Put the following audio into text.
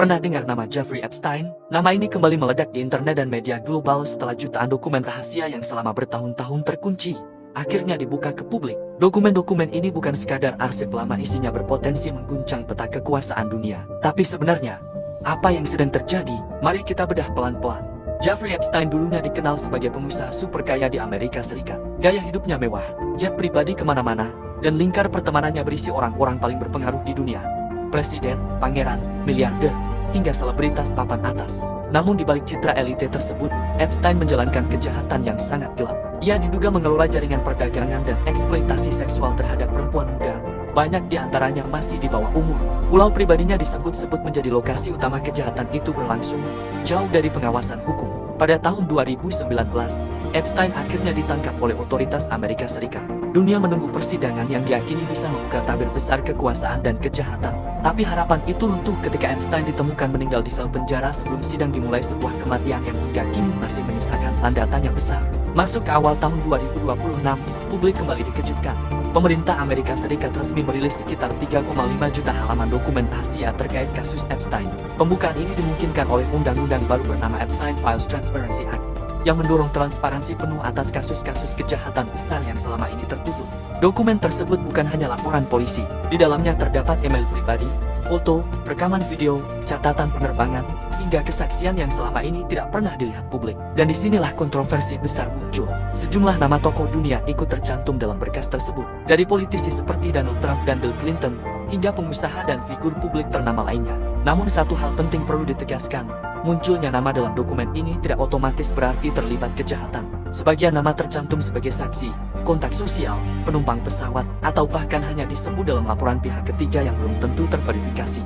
Pernah dengar nama Jeffrey Epstein? Nama ini kembali meledak di internet dan media global setelah jutaan dokumen rahasia yang selama bertahun-tahun terkunci akhirnya dibuka ke publik. Dokumen-dokumen ini bukan sekadar arsip lama, isinya berpotensi mengguncang peta kekuasaan dunia. Tapi sebenarnya, apa yang sedang terjadi? Mari kita bedah pelan-pelan. Jeffrey Epstein dulunya dikenal sebagai pengusaha super kaya di Amerika Serikat. Gaya hidupnya mewah, jet pribadi kemana-mana, dan lingkar pertemanannya berisi orang-orang paling berpengaruh di dunia. Presiden, pangeran, miliarder, hingga selebritas papan atas. Namun di balik citra elite tersebut, Epstein menjalankan kejahatan yang sangat gelap. Ia diduga mengelola jaringan perdagangan dan eksploitasi seksual terhadap perempuan muda. Banyak di antaranya masih di bawah umur. Pulau pribadinya disebut-sebut menjadi lokasi utama kejahatan itu berlangsung, jauh dari pengawasan hukum. Pada tahun 2019, Epstein akhirnya ditangkap oleh otoritas Amerika Serikat. Dunia menunggu persidangan yang diakini bisa membuka tabir besar kekuasaan dan kejahatan. Tapi harapan itu runtuh ketika Epstein ditemukan meninggal di sel penjara sebelum sidang dimulai, sebuah kematian yang hingga kini masih menyisakan tanda tanya besar. Masuk ke awal tahun 2026, publik kembali dikejutkan. Pemerintah Amerika Serikat resmi merilis sekitar 3,5 juta halaman dokumen rahasia terkait kasus Epstein. Pembukaan ini dimungkinkan oleh undang-undang baru bernama Epstein Files Transparency Act, yang mendorong transparansi penuh atas kasus-kasus kejahatan besar yang selama ini tertutup. Dokumen tersebut bukan hanya laporan polisi. Di dalamnya terdapat email pribadi, foto, rekaman video, catatan penerbangan, hingga kesaksian yang selama ini tidak pernah dilihat publik. Dan disinilah kontroversi besar muncul. Sejumlah nama tokoh dunia ikut tercantum dalam berkas tersebut. Dari politisi seperti Donald Trump dan Bill Clinton, hingga pengusaha dan figur publik ternama lainnya. Namun satu hal penting perlu ditegaskan, munculnya nama dalam dokumen ini tidak otomatis berarti terlibat kejahatan. Sebagian nama tercantum sebagai saksi, kontak sosial, penumpang pesawat, atau bahkan hanya disebut dalam laporan pihak ketiga yang belum tentu terverifikasi.